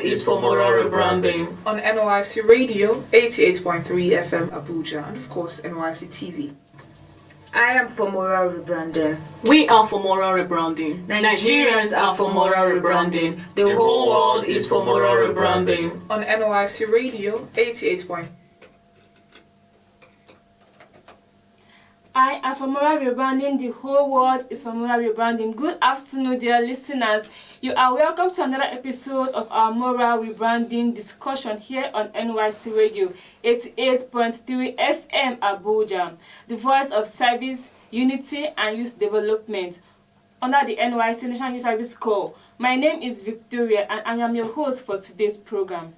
is for moral rebranding. On NYSC Radio, 88.3 FM Abuja, and of course NYSC TV. I am for moral rebranding. We are for moral rebranding. Nigerians are for moral rebranding. The whole world is for moral rebranding. On NYSC Radio, 88.3. I am for moral rebranding. The whole world is for moral rebranding. Good afternoon, dear listeners. You are welcome to another episode of our moral rebranding discussion here on NYSC Radio 88.3 FM Abuja, the voice of service, unity, and youth development under the NYSC National Youth Service Corps. My name is Victoria, and I am your host for today's program.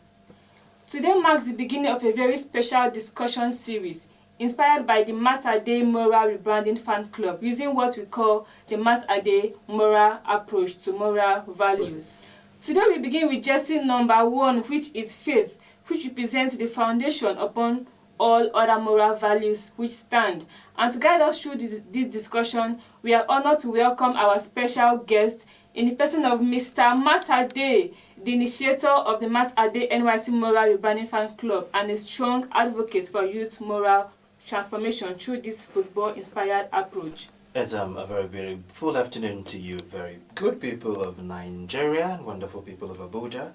Today marks the beginning of a very special discussion series inspired by the Matter Day Moral Rebranding Fan Club, using what we call the Matter Day Moral Approach to Moral Values. Today we begin with lesson number 1, which is faith, which represents the foundation upon all other moral values which stand. And to guide us through this discussion, we are honored to welcome our special guest in the person of Mr. Matter Day, the initiator of the Matter Day NYSC Moral Rebranding Fan Club and a strong advocate for youth moral transformation through this football-inspired approach. It's a very beautiful afternoon to you, very good people of Nigeria and wonderful people of Abuja.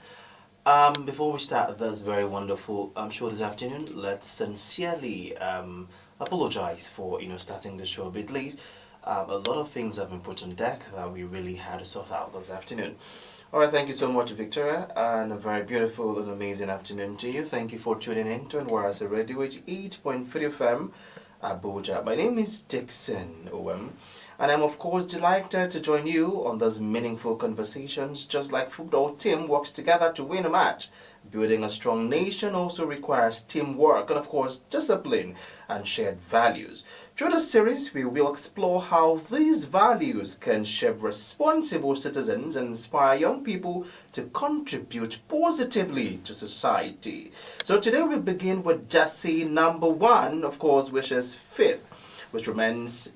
Before we start this very wonderful show this afternoon, let's sincerely apologize for starting the show a bit late. A lot of things have been put on deck that we really had to sort out this afternoon. Alright, thank you so much, Victoria, and a very beautiful and amazing afternoon to you. Thank you for tuning in to NYSC Radio 8.3 FM Abuja. My name is Dickson OM, and I'm of course delighted to join you on those meaningful conversations. Just like football team works together to win a match, building a strong nation also requires teamwork and of course discipline and shared values. Through this series, we will explore how these values can shape responsible citizens and inspire young people to contribute positively to society. So today we begin with Jesse number 1, of course, which is faith, which remains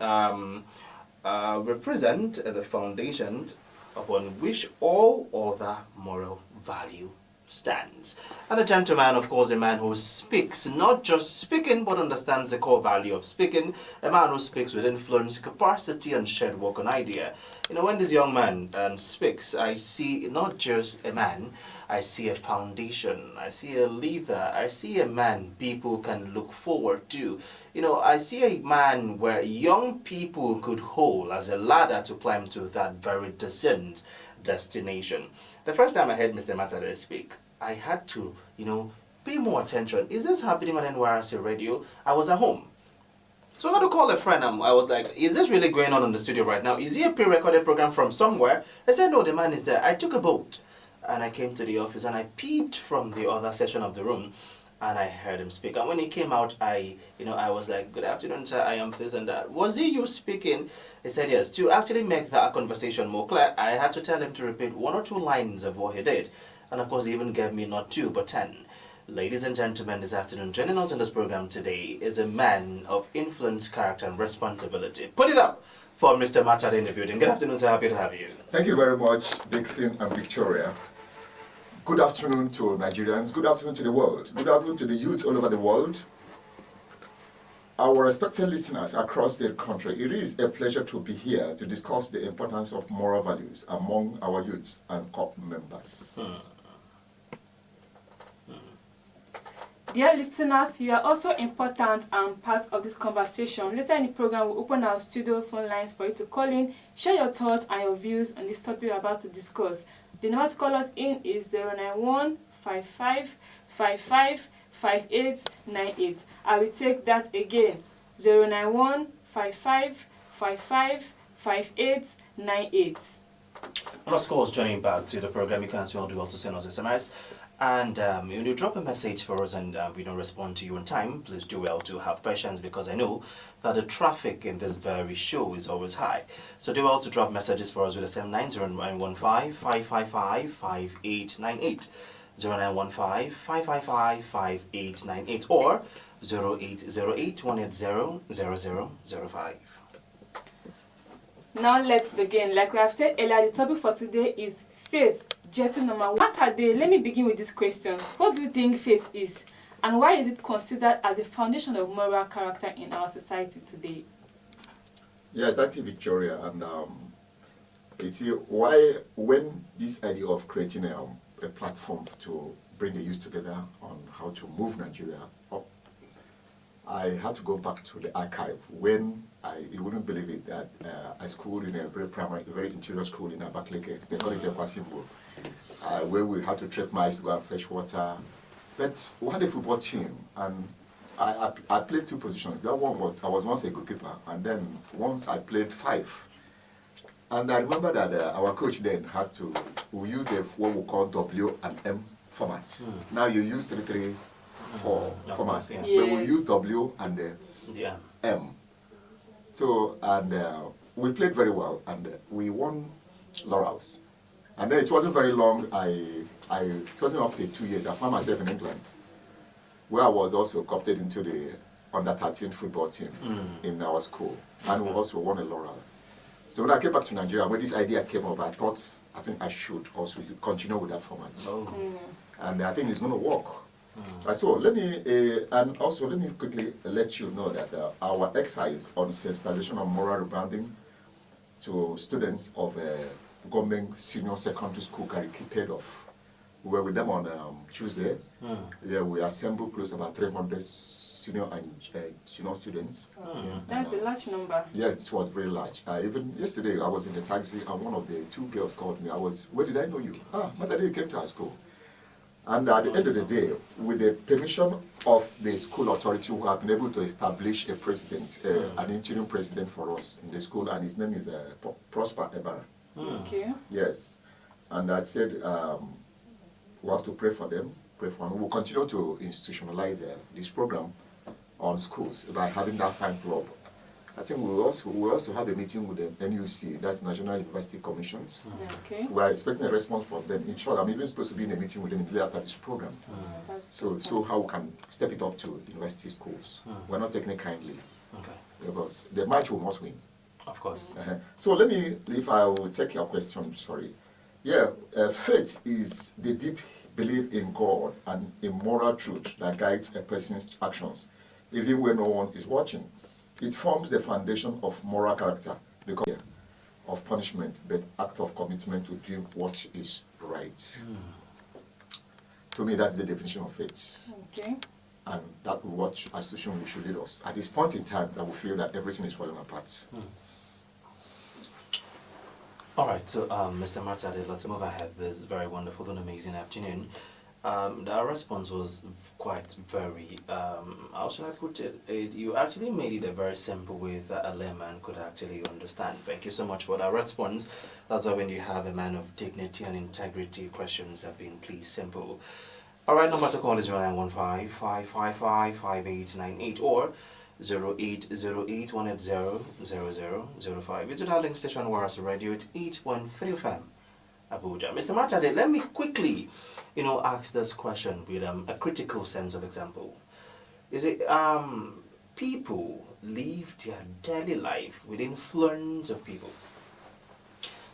represent the foundation upon which all other moral value stands. And a gentleman, of course, a man who speaks, not just speaking, but understands the core value of speaking, a man who speaks with influence, capacity, and shared work on idea. When this young man speaks, I see not just a man, I see a foundation, I see a leader, I see a man people can look forward to. I see a man where young people could hold as a ladder to climb to that very distant destination. The first time I heard Mr. Matter Day speak, I had to, pay more attention. Is this happening on NYSC Radio? I was at home. So I had to call a friend. I was like, is this really going on in the studio right now? Is he a pre-recorded program from somewhere? I said, no, the man is there. I took a boat and I came to the office and I peeped from the other section of the room and I heard him speak. And when he came out, I was like, good afternoon, sir, I am this and that. Was he you speaking? He said yes. To actually make that conversation more clear, I had to tell him to repeat 1 or 2 lines of what he did. And of course, he even gave me not 2, but 10. Ladies and gentlemen, this afternoon, joining us in this program today is a man of influence, character, and responsibility. Put it up for Mr. Matter in the building. Good afternoon, sir. Happy to have you. Thank you very much, Dickson and Victoria. Good afternoon to Nigerians. Good afternoon to the world. Good afternoon to the youth all over the world. Our respected listeners across the country, it is a pleasure to be here to discuss the importance of moral values among our youths and corps members. Dear listeners, you are also important and part of this conversation. Later in the program, we'll open our studio phone lines for you to call in, share your thoughts and your views on this topic we're about to discuss. The number to call us in is 091 55 55 5898. I will take that again, 091 55 55 5898. And of course, joining back to the program, you can as well do well to send us SMS. And when you drop a message for us and we don't respond to you in time, please do well to have patience, because I know that the traffic in this very show is always high. So do well to drop messages for us with the same 90915 555 5898, 0915 555 5898, or 0808 180 0005. Now let's begin. Like we have said earlier, the topic for today is faith, Jesse number one. Saturday, let me begin with this question. What do you think faith is? And why is it considered as the foundation of moral character in our society today? Yeah, thank you, Victoria. And it's why when this idea of creating a platform to bring the youth together on how to move Nigeria up, I had to go back to the archive when you wouldn't believe it, that I schooled in a very interior school in Abakaliki, they call it a Kwasimbo, where we had to trek miles to go and fetch water. But we had a football team, and I played two positions. That one was, I was once a goalkeeper, and then once I played 5. And I remember that our coach then had to, we used what we call W and M formats. Now you use 3-3-4 format, Yeah. but we Yes. use W and Yeah. M. So, and we played very well, and we won laurels. And then it wasn't very long, it wasn't up to 2 years, I found myself in England, where I was also co-opted into the under-13 football team in our school, and we also won a laurel. So when I came back to Nigeria, when this idea came up, I thought, I think I should also continue with that format. Oh. And I think it's going to work. So let me quickly let you know that our exercise on sensitization on moral rebranding to students of government senior secondary school Gariki paid off. We were with them on Tuesday. Yeah, we assembled close to about 300 senior and junior students. That's a large number. Yes, it was very large. Even yesterday, I was in the taxi, and one of the 2 girls called me. Where did I know you? Mother, you came to our school. And at the end of the day, with the permission of the school authority, we have been able to establish a president, an interim president for us in the school, and his name is Prosper Ebara. Okay. Yes. And I said, we have to pray for them, We will continue to institutionalize this program on schools by having that fan club. I think we will also have a meeting with the NYSC, that's National University Commissions. Okay. We are expecting a response from them. In short, I'm even supposed to be in a meeting with them immediately after this program. So how we can step it up to university schools. We're not taking it kindly. Okay. Because the match will must win. Of course. So let me, if I will take your question, sorry. Yeah, faith is the deep belief in God and a moral truth that guides a person's actions, even when no one is watching. It forms the foundation of moral character because of punishment, but act of commitment to do what is right. To me, that's the definition of faith. Okay. And that what institution should lead us. At this point in time, that we feel that everything is falling apart. All right, so Mr. Matade, let's move ahead this very wonderful and amazing afternoon. Our response was quite very, how should I put it? You actually made it a very simple way that a layman could actually understand. Thank you so much for that response. That's why when you have a man of dignity and integrity, questions have been please simple. All right, number to call is 0915-555-5898 or 0808-180-0005. Visit our link station Warras Radio at 813 FM, Abuja. Mr. Matade, let me quickly, ask this question with a critical sense of example. Is it people live their daily life with influence of people?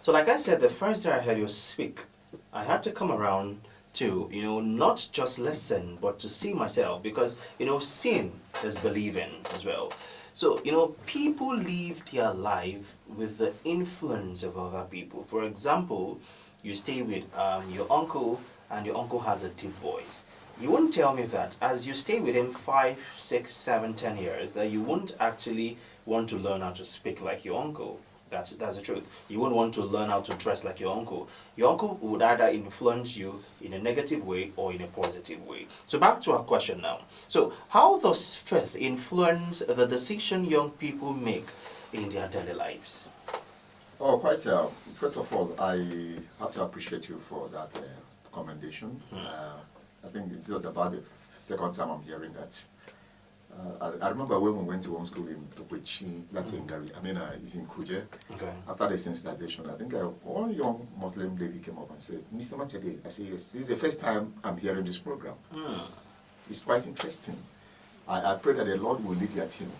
So like I said, the first day I heard you speak, I had to come around to, not just listen, but to see myself, because, seeing is believing as well. So, people live their life with the influence of other people. For example, you stay with your uncle, and your uncle has a deep voice. You won't tell me that as you stay with him 5, 6, 7, 10 years, that you won't actually want to learn how to speak like your uncle. That's the truth. You wouldn't want to learn how to dress like your uncle. Your uncle would either influence you in a negative way or in a positive way. So back to our question now. So how does faith influence the decision young people make in their daily lives? Oh, quite. First of all, I have to appreciate you for that commendation. I think it was about the second time I'm hearing that. I remember when we went to one school in Topechi, that's in Gari, it's in Kuje. Okay. After the sensitization, I think one young Muslim lady came up and said, Mr. Machade, I said, yes, this is the first time I'm hearing this program. It's quite interesting. I pray that the Lord will lead your team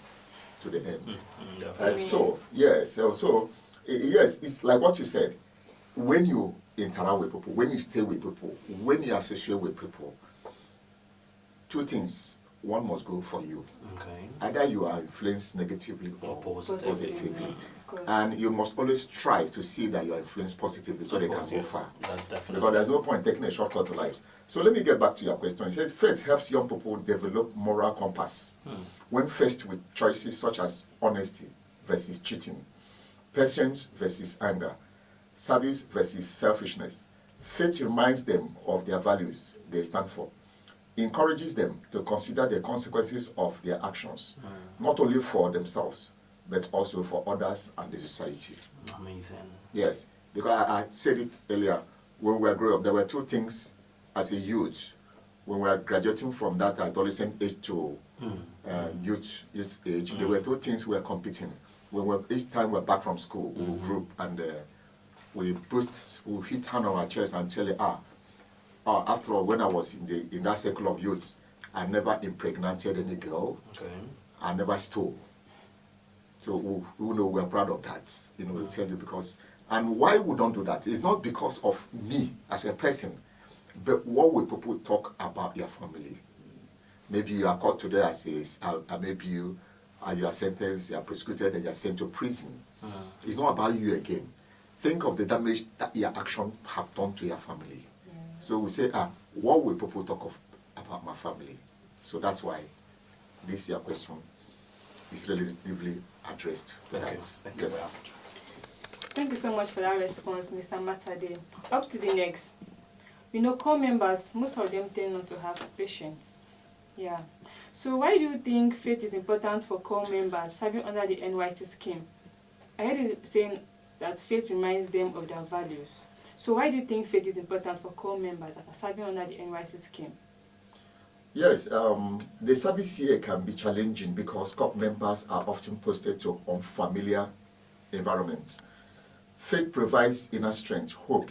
to the end. Definitely. Yes, it's like what you said. When you interact with people, when you stay with people, when you associate with people, two things. One must go for you. Okay. Either you are influenced negatively or Positively. positively. Of course. And you must always strive to see that you are influenced positively so Of they course, can go yes. far. That's definitely. Because there's no point taking a shortcut to life. So let me get back to your question. It says faith helps young people develop moral compass when faced with choices such as honesty versus cheating, patience versus anger, service versus selfishness. Faith reminds them of their values they stand for, encourages them to consider the consequences of their actions, not only for themselves, but also for others and the society. Amazing. Yes, because I said it earlier, when we were growing up, there were two things as a youth, when we were graduating from that adolescent age to youth age, there were two things we were competing. Each time we're back from school, we will group and we hit hand on our chest and tell you, after all, when I was in that circle of youth, I never impregnated any girl. Okay. I never stole. So we know we're proud of that. We'll tell you because, and why we don't do that? It's not because of me as a person, but what will people talk about your family? Maybe you are caught today maybe you are sentenced, you are prosecuted, and you are sent to prison. It's not about you again. Think of the damage that your action have done to your family. So we say, what will people talk about my family? So that's why this your question is relatively addressed to that. Thank you Yes. very much. Thank you so much for that response, Mr. Matade. Up to the next. Core members, most of them tend not to have patience. Yeah. So why do you think faith is important for core members serving under the NYSC scheme? I heard you saying that faith reminds them of their values. So why do you think faith is important for core members that are serving under the NYSC scheme? Yes, the service here can be challenging because corps members are often posted to unfamiliar environments. Faith provides inner strength, hope,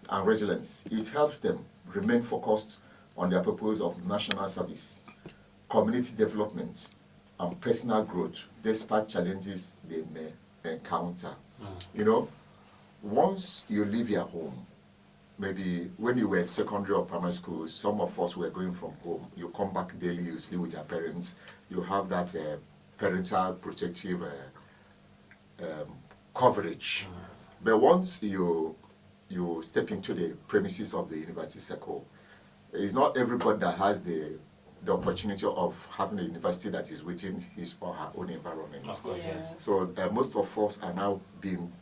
and resilience. It helps them remain focused on their purpose of national service, community development, and personal growth, despite challenges they may encounter. Once you leave your home, maybe when you were in secondary or primary school, some of us were going from home. You come back daily, you sleep with your parents, you have that parental protective coverage. But once you step into the premises of the university circle, it's not everybody that has the opportunity of having a university that is within his or her own environment. Of course, yes. So most of us are now being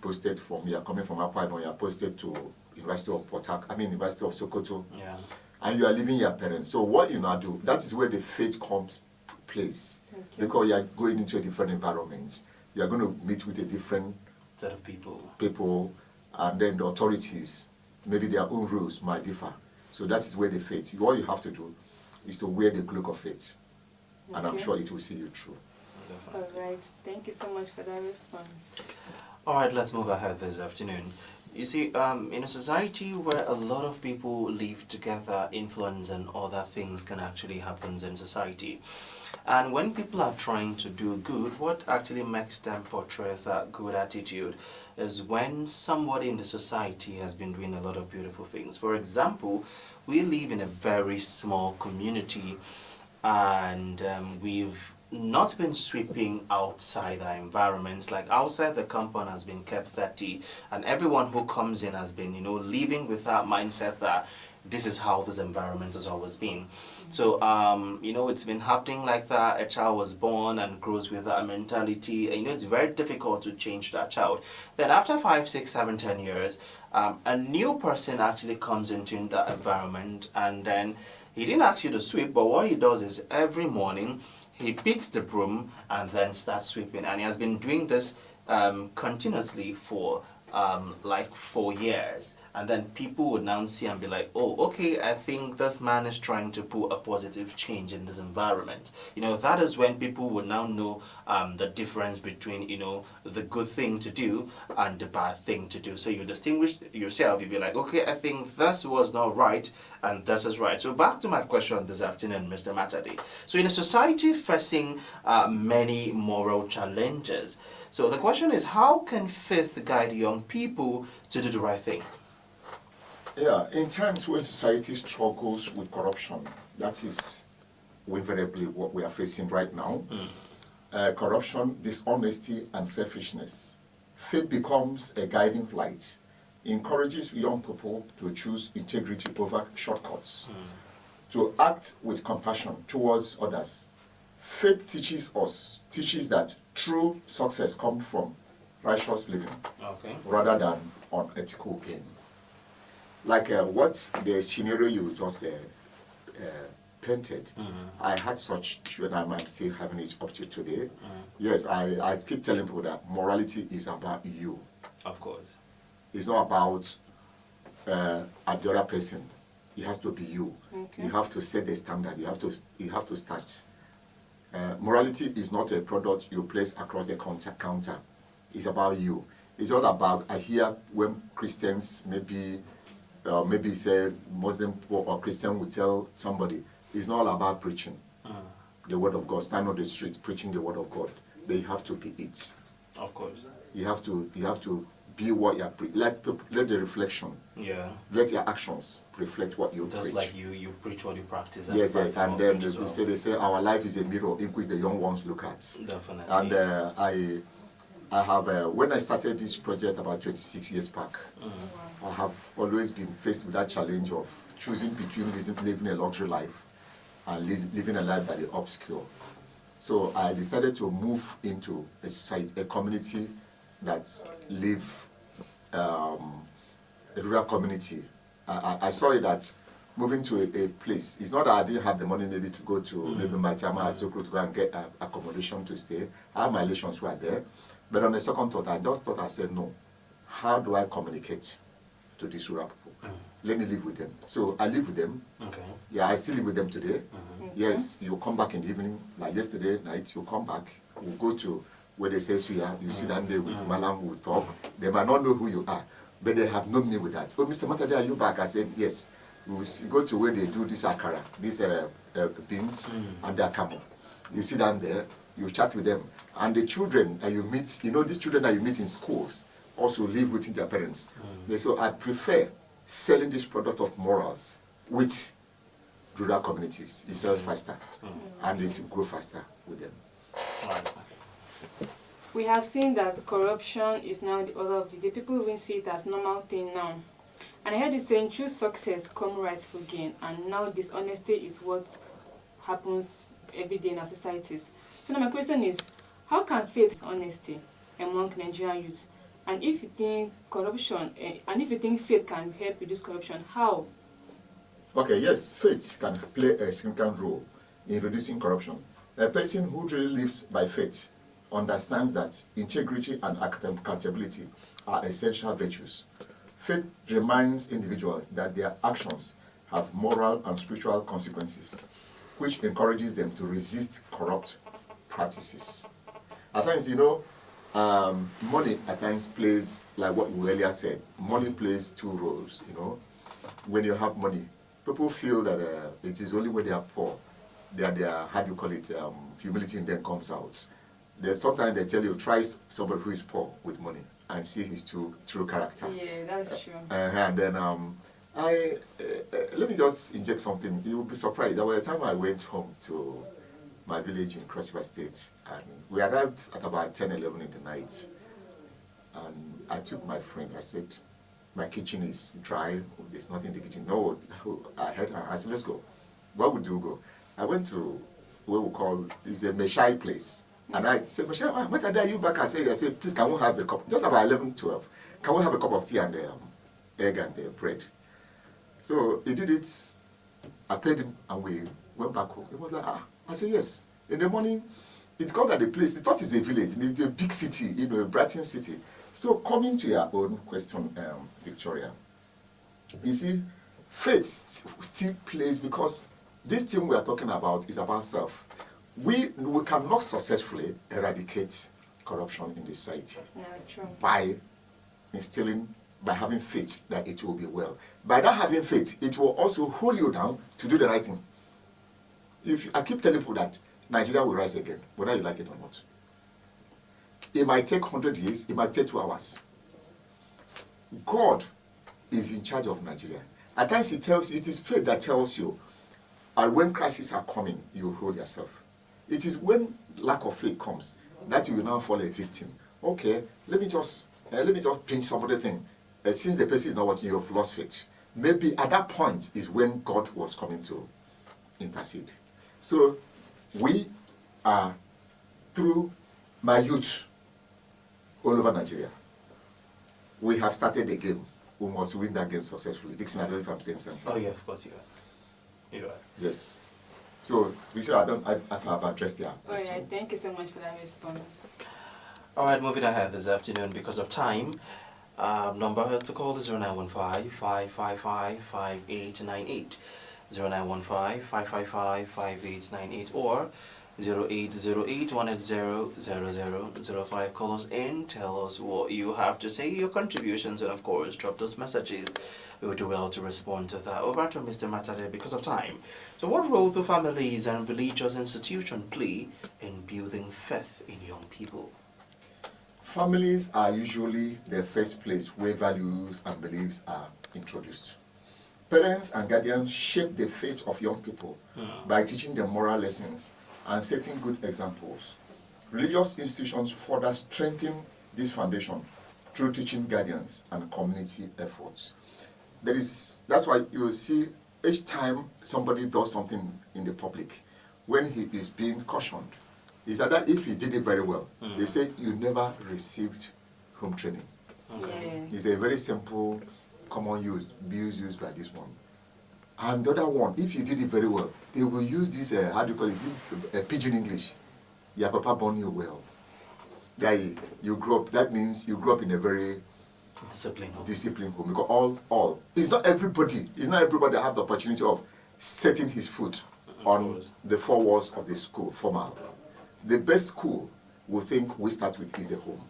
posted from, you are coming from Akwa Ibom, you are posted to University of Sokoto, and you are leaving your parents. So what you now do, that is where the faith comes place, because you are going into a different environment. You are going to meet with a different set of people, and then the authorities, maybe their own rules might differ. So that is where the faith, all you have to do is to wear the cloak of faith, and I'm sure it will see you through. All right. Thank you so much for that response. All right, let's move ahead this afternoon. You see, in a society where a lot of people live together, influence and other things can actually happen in society. And when people are trying to do good, what actually makes them portray that good attitude is when somebody in the society has been doing a lot of beautiful things. For example, we live in a very small community, and we've not been sweeping outside our environments. Like outside the compound has been kept dirty, and everyone who comes in has been, living with that mindset that this is how this environment has always been. So, it's been happening like that. A child was born and grows with that mentality. And, it's very difficult to change that child. Then after 5, 6, 7, 10 years, a new person actually comes into that environment, and then he didn't ask you to sweep, but what he does is every morning, he picks the broom and then starts sweeping. And he has been doing this continuously for like 4 years. and then people would now see and be like, oh, okay, I think this man is trying to put a positive change in this environment. That is when people would now know the difference between, the good thing to do and the bad thing to do. So you distinguish yourself, you'll be like, okay, I think this was not right and this is right. So back to my question this afternoon, Mr. Matade. So in a society facing many moral challenges, so the question is, how can faith guide young people to do the right thing? Yeah, in times when society struggles with corruption, that is invariably what we are facing right now. Corruption, dishonesty, and selfishness. Faith becomes a guiding light, encourages young people to choose integrity over shortcuts, to act with compassion towards others. Faith teaches that true success comes from righteous living rather than unethical gain. Like what the scenario you just painted, I had such children, and I'm still having it up to today. Yes, I keep telling people that morality is about you. Of course. It's not about the other person. It has to be you. Okay. You have to set the standard. You have to start. Morality is not a product you place across the counter. It's about you. It's all about, I hear when Christians maybe say Muslim or Christian would tell somebody, it's not all about preaching the word of God, stand on the street preaching the word of God. They have to be it. Of course. You have to be what you are let the reflection. Yeah. Let your actions reflect what you Just preach. like you preach what you practice. Yes, practice and what then you preach as they well. say our life is a mirror in which the young ones look at. Definitely. And I have when I started this project about 26 years back, I have always been faced with that challenge of choosing between living a luxury life and living a life that is obscure. So I decided to move into a society, a community that live a rural community. I saw it that moving to a place, it's not that I didn't have the money maybe to go to maybe my time I so to go and get accommodation to stay. I have my relations were there. But on the second thought, I said, no, how do I communicate to these rural people? Let me live with them. So I live with them. Okay. Yeah, I still live with them today. Yes, you come back in the evening, like yesterday night, you come back, we'll go to where they say Suya, you sit down there with Malam, we'll talk. They might not know who you are, but they have known me with that. Oh, Mr. Matade, are you back? I said, yes. We will go to where they do this akara, these beans, and their camel. You sit down there, you chat with them. And the children that you meet, these children that you meet in schools also live within their parents. So I prefer selling this product of morals with rural communities. It sells faster and it will grow faster with them. Right. We have seen that corruption is now the order of the day. People even see it as normal thing now. And I heard you saying true success come rightful gain, and now dishonesty is what happens every day in our societies. So now my question is, how can faith honesty among Nigerian youth? And if you think corruption, and if you think faith can help reduce corruption, how? Okay, yes, faith can play a significant role in reducing corruption. A person who really lives by faith understands that integrity and accountability are essential virtues. Faith reminds individuals that their actions have moral and spiritual consequences, which encourages them to resist corrupt practices. At times, money at times plays, like what you earlier said, money plays two roles, When you have money, people feel that it is only when they are poor, their how do you call it, humility in them comes out. Sometimes they tell you, try somebody who is poor with money and see his true character. Yeah, that's true. And then let me just inject something. You will be surprised that by the time I went home to my village in Cross River State, and we arrived at about 10, 11 in the night, and I took my friend, I said, my kitchen is dry, there's nothing in the kitchen. No, I said, let's go. Where would you go? I went to what we call, is a Meshai place. And I said, Meshai, what are you back? I said, please, can we have a cup? Just about 11, 12. Can we have a cup of tea and egg and bread? So he did it. I paid him and we went back home. He was like, I said, yes. In the morning, it's called at the place. He thought it's a village. It's a big city, a Brighton city. So coming to your own question, Victoria, You see, faith still plays, because this thing we are talking about is about self. We cannot successfully eradicate corruption in the society by having faith that it will be well. By that having faith, it will also hold you down to do the right thing. I keep telling people that Nigeria will rise again, whether you like it or not. It might take 100 years, it might take 2 hours. God is in charge of Nigeria. At times it is faith that tells you, and when crises are coming, you hold yourself. It is when lack of faith comes that you will now fall a victim. Okay, let me just pinch some other thing. Since the person is not working, you have lost faith. Maybe at that point is when God was coming to intercede. So we are, through my youth all over Nigeria, we have started a game. We must win that game successfully. Dickson, I don't know if I'm saying something. Oh, yes, of course you are. You are. Yes. So, Victoria, I've addressed your question. All right, thank you so much for that response. All right, moving ahead this afternoon because of time. Number to call is 0915-555-5898, 0915-555-5898, or 0808-180-0005. Call us in, tell us what you have to say, your contributions, and of course, drop those messages. We will do well to respond to that. Over to Mr. Matade because of time. So what role do families and religious institutions play in building faith in young people? Families are usually the first place where values and beliefs are introduced. Parents and guardians shape the faith of young people by teaching them moral lessons and setting good examples. Religious institutions further strengthen this foundation through teaching guardians and community efforts. That's why you will see each time somebody does something in the public, when he is being cautioned, is that if he did it very well, they say you never received home training. Okay. It's a very simple, common views used by this one. And the other one, if you did it very well, they will use this, pidgin English. Your papa born you well. That means you grew up in a very disciplined home. Because it's not everybody that have the opportunity of setting his foot on the 4 walls of the school, formal. The best school we start with is the home.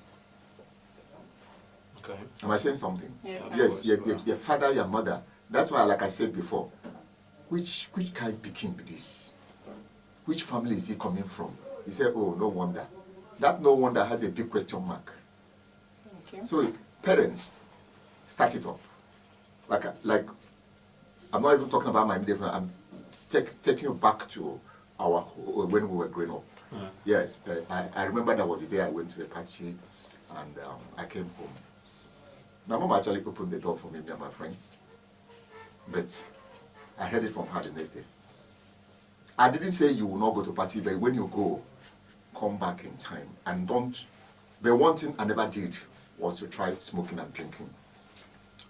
Okay. Am I saying something? Yes. Your father, your mother. That's why, like I said before, which kind became this? Which family is he coming from? He said, oh, no wonder. That no wonder has a big question mark. Okay. So parents start it up. Like I'm not even talking about my immediate family. I'm taking you back to when we were growing up. Yes, I remember that was the day I went to a party and I came home. My mom actually opened the door for me and my friend, but I heard it from her the next day. I didn't say you will not go to party, but when you go, come back in time and don't. But one thing I never did was to try smoking and drinking.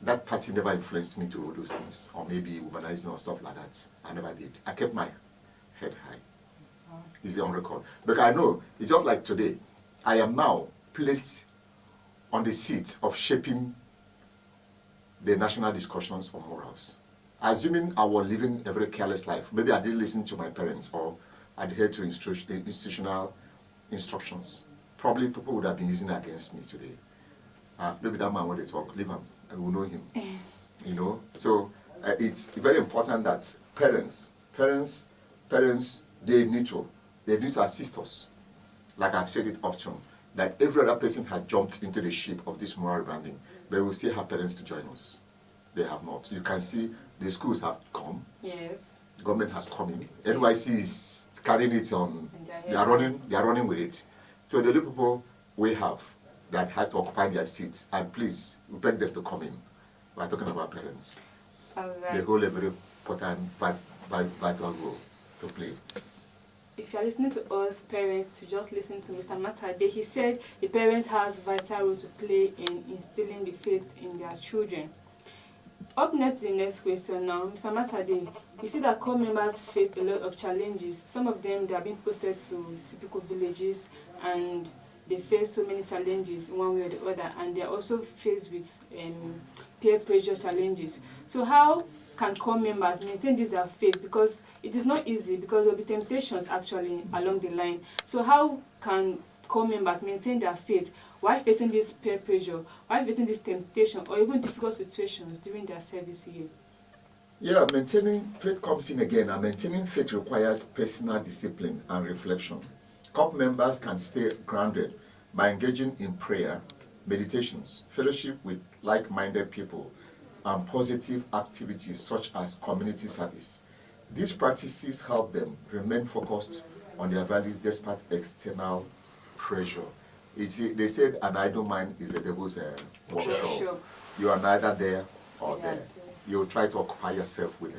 That party never influenced me to do those things, or maybe womanizing or stuff like that. I never did. I kept my head high. Is it on record? Because I know, it's just like today, I am now placed on the seat of shaping the national discussions on morals. Assuming I was living a very careless life, maybe I didn't listen to my parents or adhere to institutional instructions. Probably people would have been using it against me today. Maybe that man when they talk, leave him, I will know him. So it's very important that parents, they need to assist us. Like I've said it often, that every other person has jumped into the ship of this moral rebranding, but we still have parents to join us. They have not. You can see the schools have come. Yes. The government has come in. NYSC is carrying it on. They are running with it. So the little people we have that has to occupy their seats, and please, we beg them to come in. We are talking about parents. All right. They hold a very important, vital role to play. If you are listening to us parents, you just listen to Mr. Matade. He said the parent has vital roles to play in instilling the faith in their children. Up next to the next question now, Mr. Matade, we see that core members face a lot of challenges. Some of them, they are being posted to typical villages, and they face so many challenges in one way or the other, and they are also faced with peer pressure challenges. So how can core members maintain this their faith? Because it is not easy, because there will be temptations actually along the line. So how can core members maintain their faith while facing this peer pressure, while facing this temptation, or even difficult situations during their service year? Yeah, maintaining faith comes in again, and maintaining faith requires personal discipline and reflection. COP members can stay grounded by engaging in prayer, meditations, fellowship with like-minded people, and positive activities such as community service. These practices help them remain focused on their values despite external pressure. You see, they said an idle mind is the devil's workshop. Sure. You are neither there or Yeah. there. You try to occupy yourself with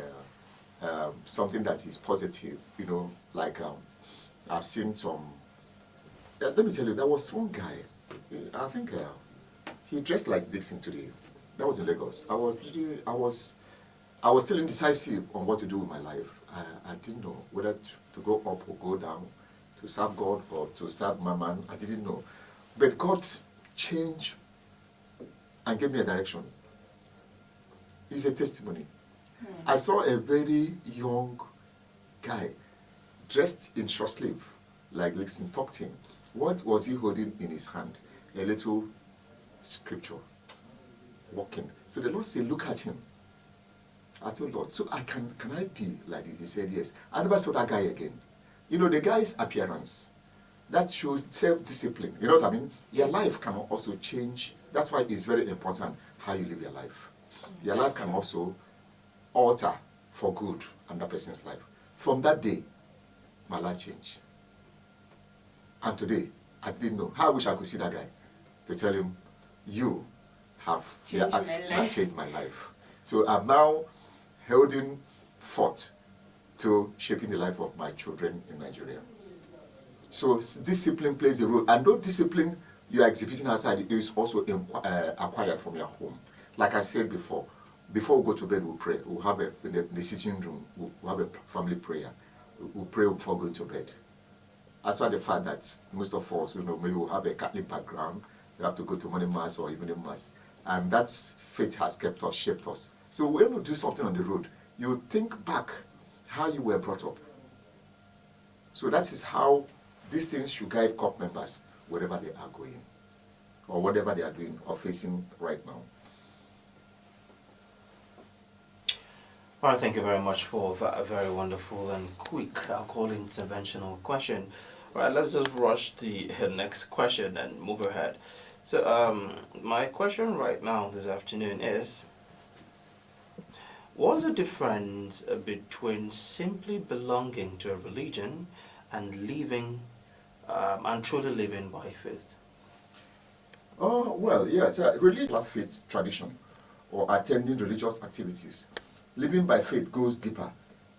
something that is positive, like I've seen some. Let me tell you, there was one guy, I think he dressed like Dickson today. That was in Lagos. I was still indecisive on what to do with my life. I didn't know whether to go up or go down, to serve God or to serve Mammon. I didn't know. But God changed and gave me a direction. It's a testimony. I saw a very young guy dressed in short sleeve, like Dickson talked in. What was he holding in his hand? A little scripture, walking. So the Lord said, look at him. I told Lord, so can I be like this? He said, yes. I never saw that guy again. The guy's appearance, that shows self-discipline. You know what I mean? Your life can also change. That's why it's very important how you live your life. Your life can also alter for good another person's life. From that day, my life changed. And today, I didn't know. How I wish I could see that guy to tell him, you have changed my life. So I'm now holding forth to shaping the life of my children in Nigeria. So discipline plays a role. And though discipline you are exhibiting outside is also acquired from your home. Like I said before we go to bed, we'll pray. We'll have in the sitting room, we'll have a family prayer. We'll pray before going to bed. As well the fact that most of us, maybe we'll have a Catholic background. We have to go to morning mass or evening mass. And that faith has kept us, shaped us. So when we do something on the road, you think back how you were brought up. So that is how these things should guide COP members wherever they are going, or whatever they are doing or facing right now. All right, thank you very much for a very wonderful and quick, I'll call interventional question. All right, let's just rush the next question and move ahead. So my question right now this afternoon is, what's the difference between simply belonging to a religion and living and truly living by faith? Oh, well, yeah, it's a religious faith tradition or attending religious activities. Living by faith goes deeper.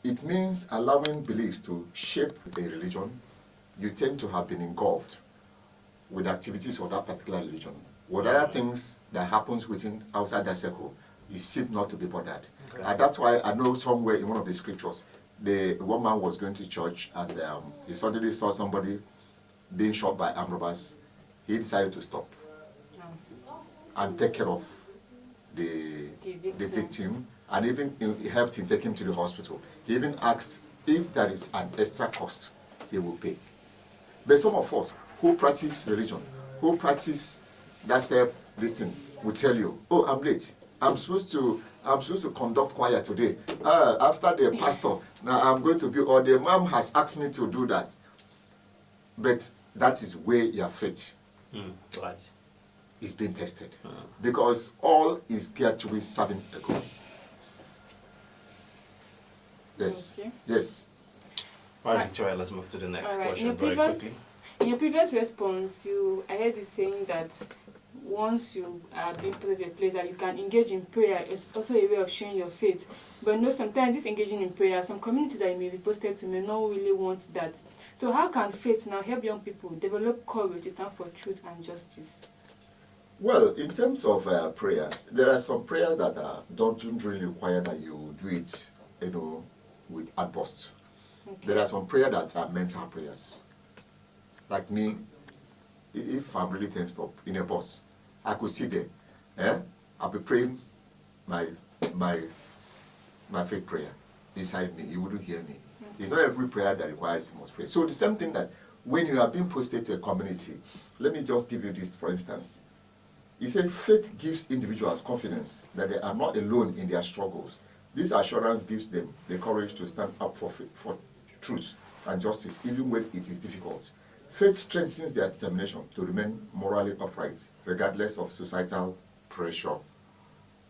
It means allowing beliefs to shape a religion. You tend to have been engulfed with activities of that particular religion. What other things that happens within outside that circle, you seem not to be bothered. Okay. And that's why I know somewhere in one of the scriptures, the woman was going to church and he suddenly saw somebody being shot by armed robbers. He decided to stop and take care of the victim, and even he helped him take him to the hospital. He even asked if there is an extra cost, he will pay. But some of us who practice religion, who practice that this thing, will tell you, oh, I'm late. I'm supposed to conduct choir today. After the pastor, now I'm going to be, or the mom has asked me to do that. But that is where your faith Right. is being tested. Because all is geared to be serving the God. Yes. Okay. Yes. All right, Victoria, let's move to the next All right. question very quickly. In your previous response, I heard you saying that once you are being put in a place that you can engage in prayer, it's also a way of showing your faith. But sometimes this engaging in prayer, some communities that you may be posted to may not really want that. So how can faith now help young people develop courage to stand for truth and justice? Well, in terms of prayers, there are some prayers that don't really require that you do it, with outbursts. Okay. There are some prayers that are mental prayers. Like me, if I'm really tensed up in a bus, I could sit there. I'll be praying my faith prayer inside me. You wouldn't hear me. It's not every prayer that requires you must pray. So the same thing that when you are being posted to a community, let me just give you this for instance. He said faith gives individuals confidence that they are not alone in their struggles. This assurance gives them the courage to stand up for truth and justice, even when it is difficult. Faith strengthens their determination to remain morally upright, regardless of societal pressure.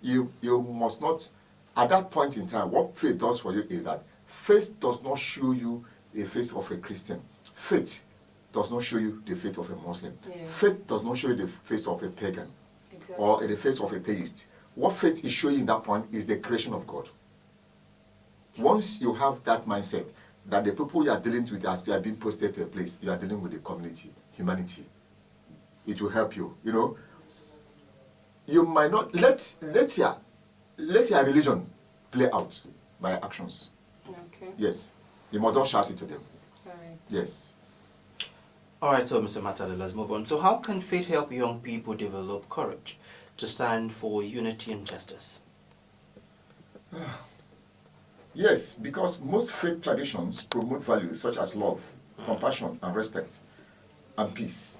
You must not, at that point in time, what faith does for you is that faith does not show you the face of a Christian. Faith does not show you the face of a Muslim. Yeah. Faith does not show you the face of a pagan. Exactly. Or the face of a theist. What faith is showing in that point is the creation of God. Once you have that mindset, that the people you are dealing with as they are being posted to a place, you are dealing with the community, humanity. It will help you. You know, you might not let your religion play out by actions. Okay. Yes, you must not shout it to them. All right. Yes. All right, so Mr. Matade, let's move on. So how can faith help young people develop courage to stand for unity and justice? Yes, because most faith traditions promote values such as love, compassion, and respect, and peace.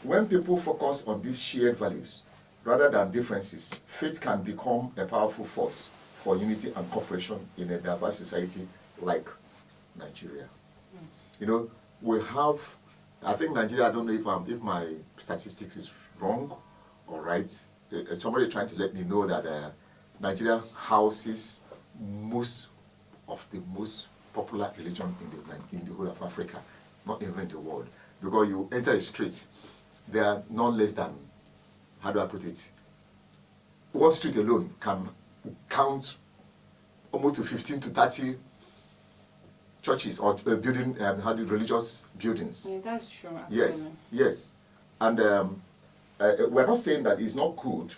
When people focus on these shared values rather than differences, faith can become a powerful force for unity and cooperation in a diverse society like Nigeria. You know, we have, I think Nigeria, I don't know if my statistics is wrong or right. Somebody trying to let me know that Nigeria houses most of the most popular religion in the whole of Africa, not even the world. Because you enter a street, there are not less than, how do I put it, one street alone can count almost to 15 to 30 churches or building, religious buildings. Yeah, that's true. Yes, Absolutely. yes. And we're not saying that it's not good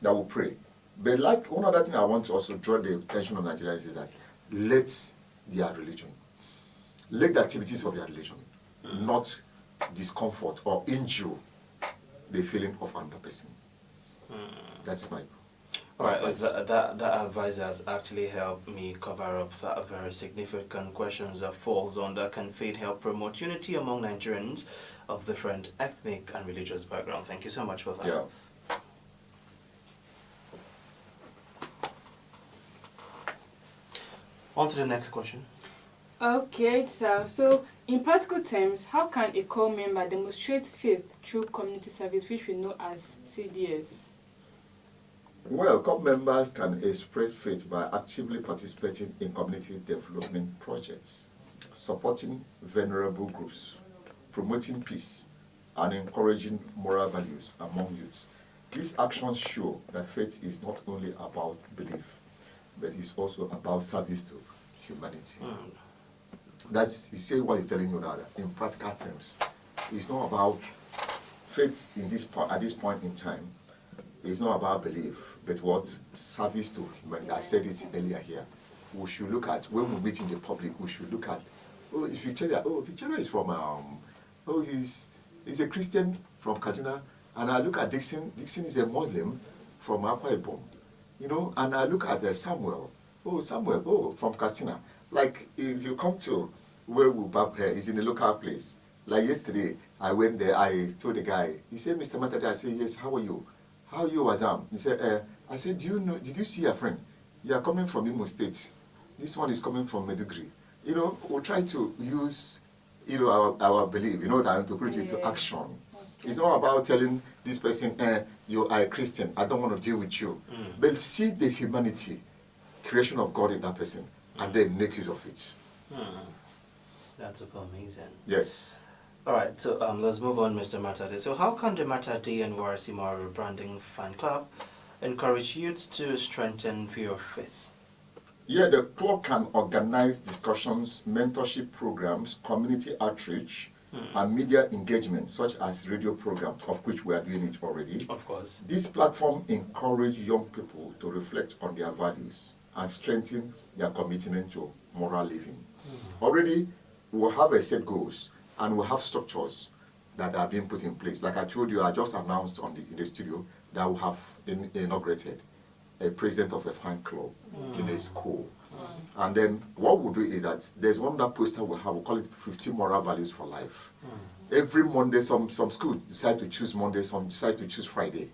that we pray. But like one other thing I want to also draw the attention of Nigerians is that let their religion, let the activities of their religion not discomfort or injure the feeling of another person. That's my All right, advice. that advice has actually helped me cover up that very significant questions that falls under can faith help promote unity among Nigerians of different ethnic and religious background. Thank you so much for that. Yeah. On to the next question. Okay, sir. So, in practical terms, how can a core member demonstrate faith through community service, which we know as CDS? Well, COP members can express faith by actively participating in community development projects, supporting vulnerable groups, promoting peace, and encouraging moral values among youths. These actions show that faith is not only about belief, but it's also about service to humanity. That's, you see what he's telling you now, that in practical terms. It's not about faith in this part, at this point in time. It's not about belief, but what? Service to humanity. I said it earlier here. We should look at, when we meet in the public, we should look at, oh, it's Victoria. Oh, Victoria is from, he's a Christian from Kaduna. And I look at Dickson. Dickson is a Muslim from Akwa Ibom. You know, and I look at Samuel. Oh, Samuel, oh, from Katsina. Like, if you come to where we bab here, it's in a local place. Like yesterday, I went there, I told the guy, he said, Mr. Matade, I said, yes, how are you? How are you, Azam? He said, I said, did you see a friend? You are coming from Imo State. This one is coming from Medugri. You know, we'll try to use, you know, our belief, you know, that to put it into action. Okay. It's not about telling this person, you are a Christian, I don't want to deal with you. But see the humanity, creation of God in that person, and then make use of it. That's super amazing. Yes. All right, so let's move on, Mr. Matade. So how can the Matade and NYSC Moral Rebranding Fan Club encourage youth to strengthen fear of faith? Yeah, the club can organize discussions, mentorship programs, community outreach, and media engagement, such as radio programs, of which we are doing it already. Of course. This platform encourages young people to reflect on their values and strengthen their commitment to moral living. Already, we have a set goals and we have structures that are being put in place. Like I told you, I just announced in the studio that we have inaugurated a president of a fan club in a school. And then what we'll do is that there's one that poster we have, we call it 15 Moral Values for Life. Every Monday, some schools decide to choose Monday, some decide to choose Friday.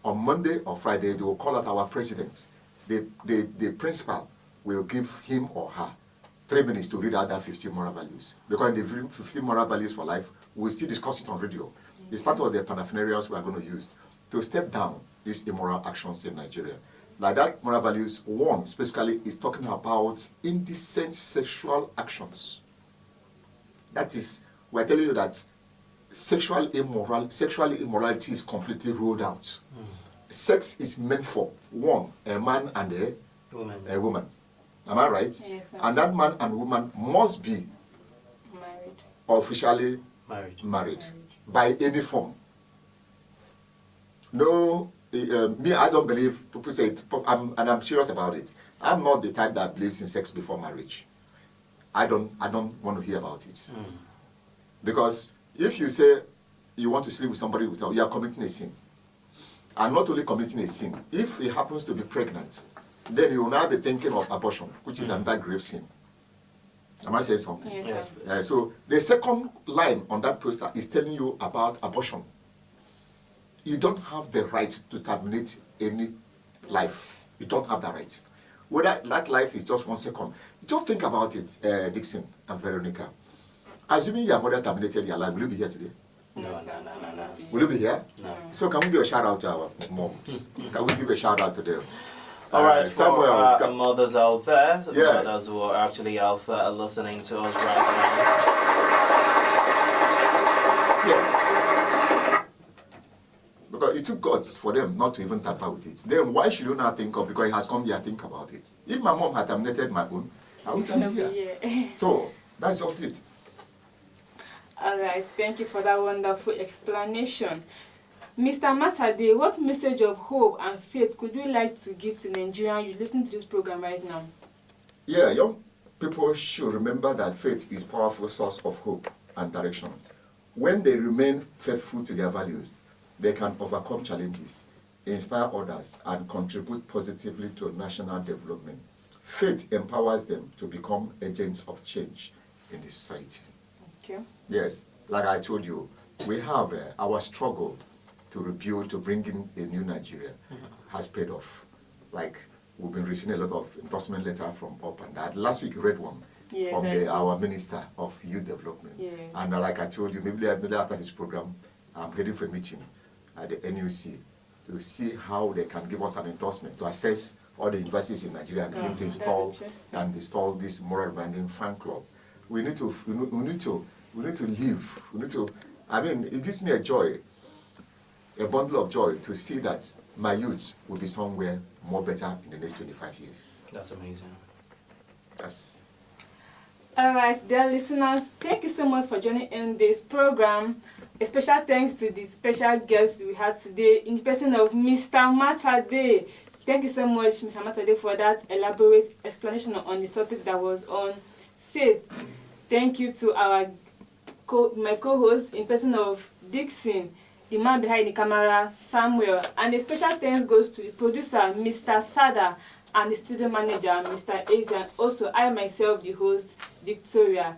On Monday or Friday, they will call out our president. The principal will give him or her 3 minutes to read out that 15 moral values. Because in the 15 moral values for life, we'll still discuss it on radio. It's part of the paraphernalias we are going to use to step down these immoral actions in Nigeria. Like that moral values, one specifically is talking about indecent sexual actions. That is, we're telling you that sexual immorality is completely ruled out. Sex is meant for one, a man and a woman. Am I right? Yes, sir. And that man and woman must be Married. officially married by any form. No, me, I don't believe, people say it, and I'm serious about it. I'm not the type that believes in sex before marriage. I don't want to hear about it. Because if you say you want to sleep with somebody without, you are committing a sin. And not only committing a sin, if he happens to be pregnant, then you will now be thinking of abortion, which is another grave sin. Am I saying something? Yes, Yes. So the second line on that poster is telling you about abortion. You don't have the right to terminate any life. You don't have that right. Whether that life is just 1 second. Just think about it, Dickson and Veronica. Assuming your mother terminated your life, will you be here today? No. Will you be here? No. So can we give a shout out to our moms? Can we give a shout out to them? All right, Samuel, for our mothers out there, the Yeah. mothers who are actually out there listening to us right now. Yes. Because it took guts for them not to even tamper with it. Then why should you not think of, because it has come here, think about it. If my mom had terminated my own, I wouldn't have been here. Yeah. So that's just it. All right, thank you for that wonderful explanation. Mr. Masade, what message of hope and faith could you like to give to Nigerian you listen to this program right now? Yeah, young people should remember that faith is a powerful source of hope and direction. When they remain faithful to their values, they can overcome challenges, inspire others, and contribute positively to national development. Faith empowers them to become agents of change in the society. Okay. Yes, like I told you, we have our struggle to rebuild, to bring in a new Nigeria has paid off. Like, we've been receiving a lot of endorsement letters from up and that. Last week, you read one Yes, from our Minister of Youth Development. Yes. And like I told you, maybe after this program, I'm heading for a meeting at the NYSC to see how they can give us an endorsement to assess all the universities in Nigeria and begin to install this Moral Rebranding fan club. We need to live. I mean, it gives me a joy, a bundle of joy to see that my youth will be somewhere more better in the next 25 years. That's amazing. That's All right, dear listeners, thank you so much for joining in this program. A special thanks to the special guest we had today in the person of Mr. Matade. Thank you so much, Mr. Matade, for that elaborate explanation on the topic that was on faith. Thank you to my co-host in person of Dickson, the man behind the camera, Samuel, and a special thanks goes to the producer, Mr. Sada, and the studio manager, Mr. Azian. Also, I myself, the host, Victoria.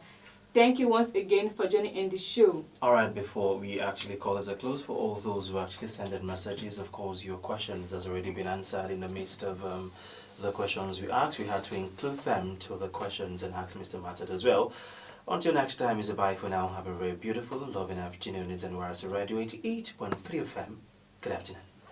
Thank you once again for joining in the show. All right, before we actually call it a close, for all those who actually sent in messages, of course, your questions has already been answered in the midst of the questions we asked. We had to include them to the questions and ask Mr. Matad as well. Until next time, is a bye for now. Have a very beautiful, loving afternoon. It's NYSC Radio 88.3 FM. Good afternoon.